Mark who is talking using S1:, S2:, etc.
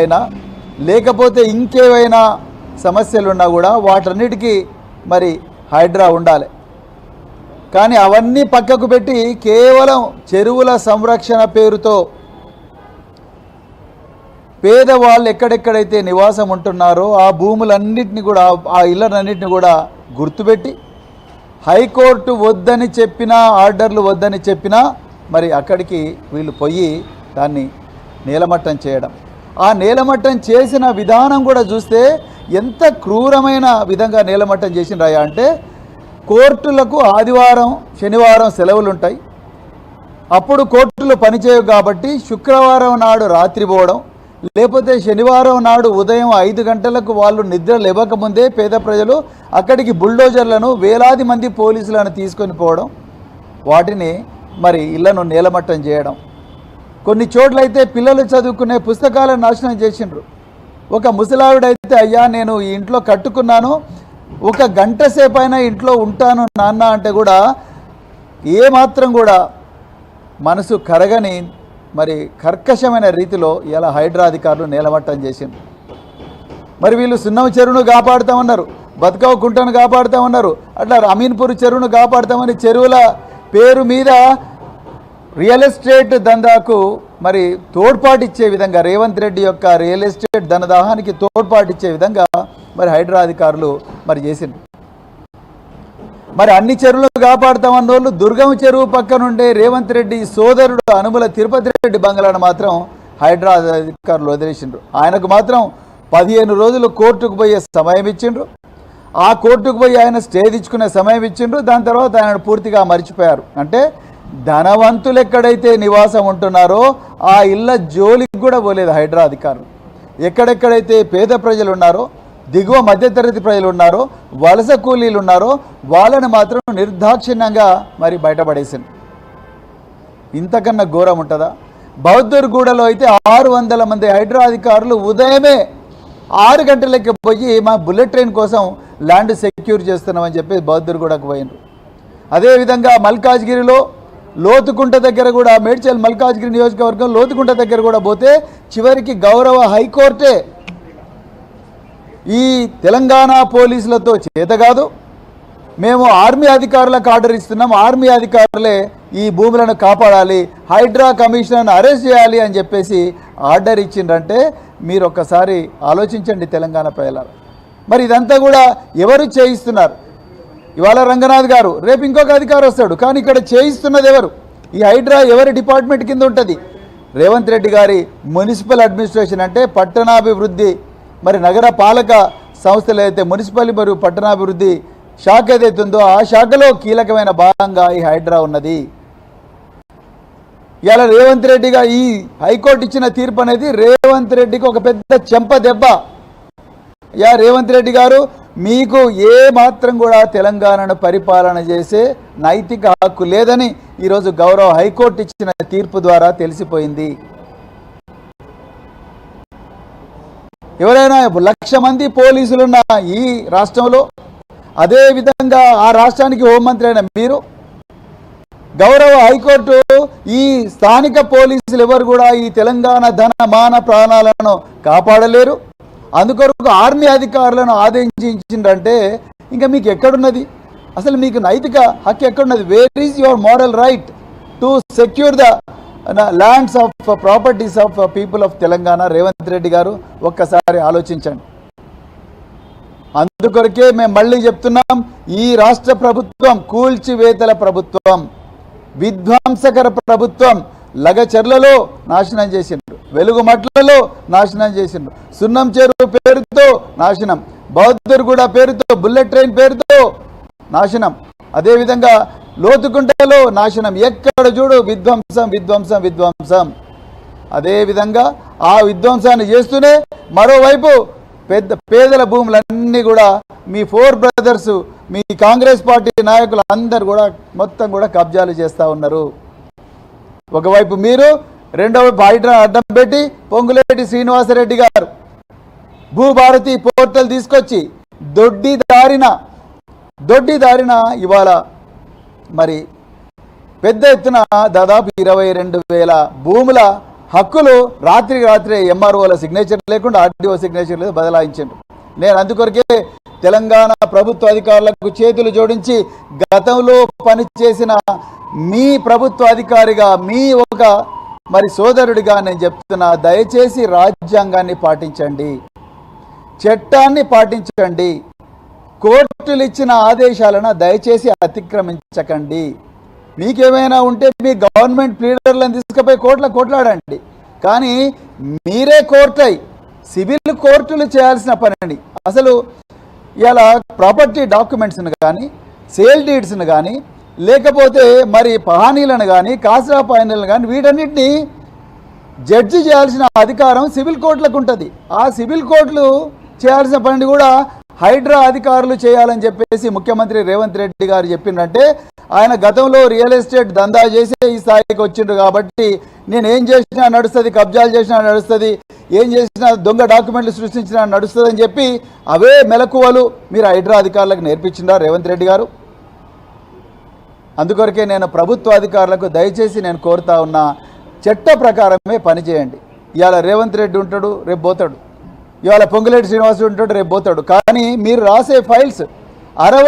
S1: అయినా లేకపోతే ఇంకేవైనా సమస్యలున్నా కూడా వాటన్నిటికీ మరి హైడ్రా ఉండాలి. కానీ అవన్నీ పక్కకు పెట్టి కేవలం చెరువుల సంరక్షణ పేరుతో పేదవాళ్ళు ఎక్కడెక్కడైతే నివాసం ఉంటున్నారో ఆ భూములన్నింటినీ కూడా ఆ ఇళ్ళనన్నింటినీ కూడా గుర్తుపెట్టి హైకోర్టు వద్దని చెప్పినా ఆర్డర్లు వద్దని చెప్పినా మరి అక్కడికి వీళ్ళు పోయి దాన్ని నేలమట్టం చేయడం, ఆ నేలమట్టం చేసిన విధానం కూడా చూస్తే ఎంత క్రూరమైన విధంగా నేలమట్టం చేసినరాయా అంటే కోర్టులకు ఆదివారం శనివారం సెలవులు ఉంటాయి, అప్పుడు కోర్టులు పనిచేయవు కాబట్టి శుక్రవారం నాడు రాత్రి పోవడం, లేకపోతే శనివారం నాడు ఉదయం 5 గంటలకు వాళ్ళు నిద్ర లేవకముందే పేద ప్రజలు అక్కడికి బుల్డోజర్లను వేలాది మంది పోలీసులను తీసుకొని పోవడం, వాటిని మరి ఇళ్లను నేలమట్టం చేయడం. కొన్ని చోట్లయితే పిల్లలు చదువుకునే పుస్తకాలను నాశనం చేసిండ్రు. ఒక ముసలావిడైతే అయ్యా నేను ఈ ఇంట్లో కట్టుకున్నాను, 1 గంట సేపు అయినా ఇంట్లో ఉంటాను నాన్న అంటే కూడా ఏమాత్రం కూడా మనసు కరగని మరి కర్కశమైన రీతిలో ఇలా హైడ్రా అధికారులు నేలమట్టం చేసిండ్రు. మరి వీళ్ళు సున్నం చెరువును కాపాడుతామన్నారు, బతుకవ కుంటను కాపాడుతామన్నారు, అట్లా అమీన్పూర్ చెరువును కాపాడుతామని చెరువుల పేరు మీద రియల్ ఎస్టేట్ దందాకు మరి తోడ్పాటిచ్చే విధంగా రేవంత్ రెడ్డి యొక్క రియల్ ఎస్టేట్ ధనదాహానికి తోడ్పాటిచ్చే విధంగా మరి హైడ్రా అధికారులు మరి చేసిండ్రు. మరి అన్ని చెరువులు కాపాడుతామన్న వాళ్ళు దుర్గం చెరువు పక్కనుండే రేవంత్ రెడ్డి సోదరుడు అనుముల తిరుపతి రెడ్డి బంగ్లాను మాత్రం హైడ్రా అధికారులు వదిలేసిండ్రు. ఆయనకు మాత్రం 15 రోజులు కోర్టుకు పోయే సమయం ఇచ్చిండ్రు. ఆ కోర్టుకు పోయి ఆయన స్టే తెచ్చుకునే సమయం ఇచ్చిండ్రు. దాని తర్వాత ఆయన పూర్తిగా మర్చిపోయారు. అంటే ధనవంతులు ఎక్కడైతే నివాసం ఉంటున్నారో ఆ ఇళ్ళ జోలికి కూడా పోలేదు హైడ్రా అధికారులు. ఎక్కడెక్కడైతే పేద ప్రజలు ఉన్నారో, దిగువ మధ్యతరగతి ప్రజలు ఉన్నారో, వలస కూలీలు ఉన్నారో వాళ్ళని మాత్రం నిర్దాక్షిణ్యంగా మరి బయటపడేసింది. ఇంతకన్నా ఘోరం ఉంటుందా? బౌద్ధర్గూడలో అయితే 600 మంది హైడ్రా అధికారులు ఉదయమే 6 గంటలకి పోయి మా బుల్లెట్ ట్రైన్ కోసం ల్యాండ్ సెక్యూర్ చేస్తున్నామని చెప్పి బౌద్ధర్గూడకు పోయినారు. అదేవిధంగా మల్కాజ్గిరిలో లోతుకుంట దగ్గర కూడా మేడ్చల్ మల్కాజ్గిరి నియోజకవర్గం లోతుకుంట దగ్గర కూడా పోతే చివరికి గౌరవ హైకోర్టే ఈ తెలంగాణ పోలీసులతో చేత కాదు, మేము ఆర్మీ అధికారులకు ఆర్డర్ ఇస్తున్నాం, ఆర్మీ అధికారులే ఈ భూములను కాపాడాలి, హైడ్రా కమిషనర్ను అరెస్ట్ చేయాలి అని చెప్పేసి ఆర్డర్ ఇచ్చిండ్రంటే మీరు ఒక్కసారి ఆలోచించండి తెలంగాణ ప్రజలారా. మరి ఇదంతా కూడా ఎవరు చేయిస్తున్నారు? ఇవాళ రంగనాథ్ గారు, రేపు ఇంకొక అధికారి వస్తాడు, కానీ ఇక్కడ చేయిస్తున్నది ఎవరు? ఈ హైడ్రా ఎవరి డిపార్ట్మెంట్ కింద ఉంటుంది? రేవంత్ రెడ్డి గారి మున్సిపల్ అడ్మినిస్ట్రేషన్ అంటే పట్టణాభివృద్ధి మరి నగర పాలక సంస్థలు అయితే మున్సిపల్ మరియు పట్టణాభివృద్ధి శాఖ ఏదైతే ఉందో ఆ శాఖలో కీలకమైన భాగంగా ఈ హైడ్రా ఉన్నది. ఇలా రేవంత్ రెడ్డిగా ఈ హైకోర్టు ఇచ్చిన తీర్పు అనేది రేవంత్ రెడ్డికి ఒక పెద్ద చెంప దెబ్బ. రేవంత్ రెడ్డి గారు, మీకు ఏ మాత్రం కూడా తెలంగాణను పరిపాలన చేసే నైతిక హక్కు లేదని ఈరోజు గౌరవ హైకోర్టు ఇచ్చిన తీర్పు ద్వారా తెలిసిపోయింది. ఎవరైనా 1,00,000 మంది పోలీసులున్న ఈ రాష్ట్రంలో, అదేవిధంగా ఆ రాష్ట్రానికి హోంమంత్రి అయిన మీరు, గౌరవ హైకోర్టు ఈ స్థానిక పోలీసులు ఎవరు కూడా ఈ తెలంగాణ ధన మాన ప్రాణాలను కాపాడలేరు, అందుకొరకు ఆర్మీ అధికారులను ఆదేశించిందంటే ఇంకా మీకు ఎక్కడున్నది? అసలు మీకు నైతిక హక్కు ఎక్కడున్నది? Where is your moral right to secure the lands of properties of people of Telangana? Revanth Reddy గారు ఒక్కసారి ఆలోచించండి. అందుకొరకే మేము మళ్ళీ చెప్తున్నాం, ఈ రాష్ట్ర ప్రభుత్వం కూల్చివేతల ప్రభుత్వం, విధ్వంసకర ప్రభుత్వం. లగచర్లలో నాశనం చేసిండ్రు, వెలుగుమట్లలో నాశనం చేసిండ్రు, సున్నం చెరువు పేరుతో నాశనం, బౌద్ధర్గూడ పేరుతో, బుల్లెట్ ట్రైన్ పేరుతో నాశనం, అదేవిధంగా లోతుకుంటలో నాశనం. ఎక్కడ చూడు విధ్వంసం విధ్వంసం విధ్వంసం. అదేవిధంగా ఆ విధ్వంసాన్ని చేస్తూనే మరోవైపు పేదల భూములన్నీ కూడా మీ 4 బ్రదర్స్, మీ కాంగ్రెస్ పార్టీ నాయకులు అందరు కూడా మొత్తం కూడా కబ్జాలు చేస్తూ ఉన్నారు. ఒకవైపు మీరు, రెండో వైపు హైడ్రా అడ్డం పెట్టి పొంగులేటి శ్రీనివాసరెడ్డి గారు భూభారతి పోర్టల్ తీసుకొచ్చి దొడ్డి దారిన ఇవాళ మరి పెద్ద ఎత్తున దాదాపు 22,000 భూముల హక్కులు రాత్రికి రాత్రే ఎంఆర్ఓల సిగ్నేచర్ లేకుండా ఆర్డీఓ సిగ్నేచర్ లేదు బదలాయించారు. నేను అందుకొరకే తెలంగాణ ప్రభుత్వ అధికారులకు చేతులు జోడించి గతంలో పనిచేసిన మీ ప్రభుత్వ అధికారిగా మీ ఒక మరి సోదరుడిగా నేను చెప్తున్నా, దయచేసి రాజ్యాంగాన్ని పాటించండి, చట్టాన్ని పాటించండి, కోర్టులు ఇచ్చిన ఆదేశాలను దయచేసి అతిక్రమించకండి. మీకేమైనా ఉంటే మీ గవర్నమెంట్ లీడర్లను తీసుకుపోయి కోట్లాడండి, కానీ మీరే కోర్టు అయి సివిల్ కోర్టులు చేయాల్సిన పని. అసలు ఇలా ప్రాపర్టీ డాక్యుమెంట్స్ని కానీ సేల్ డీడ్స్ని కానీ లేకపోతే మరి పహానీలను కానీ కాసరా పహానీలను కానీ వీటన్నిటిని జడ్జి చేయాల్సిన అధికారం సివిల్ కోర్టులకు ఉంటుంది. ఆ సివిల్ కోర్టులు చేయాల్సిన పని కూడా హైడ్రా అధికారులు చేయాలని చెప్పేసి ముఖ్యమంత్రి రేవంత్ రెడ్డి గారు చెప్పిందంటే ఆయన గతంలో రియల్ ఎస్టేట్ దందా చేసి ఈ స్థాయికి వచ్చిండ్రు కాబట్టి నేను ఏం చేసినా నడుస్తుంది, కబ్జాలు చేసినా నడుస్తుంది, ఏం చేసినా దొంగ డాక్యుమెంట్లు సృష్టించినా నడుస్తుంది అని చెప్పి అవే మెలకువలు మీరు హైడ్రా అధికారులకు నేర్పించిందా రేవంత్ రెడ్డి గారు? అందుకొరకే నేను ప్రభుత్వ అధికారులకు దయచేసి నేను కోరుతా ఉన్నా, చట్ట ప్రకారమే పనిచేయండి. ఇవాళ రేవంత్ రెడ్డి ఉంటాడు, రేపు పోతాడు. ఇవాళ పొంగులేటి శ్రీనివాసుడు ఉంటాడు, రేపు పోతాడు. కానీ మీరు రాసే ఫైల్స్ 60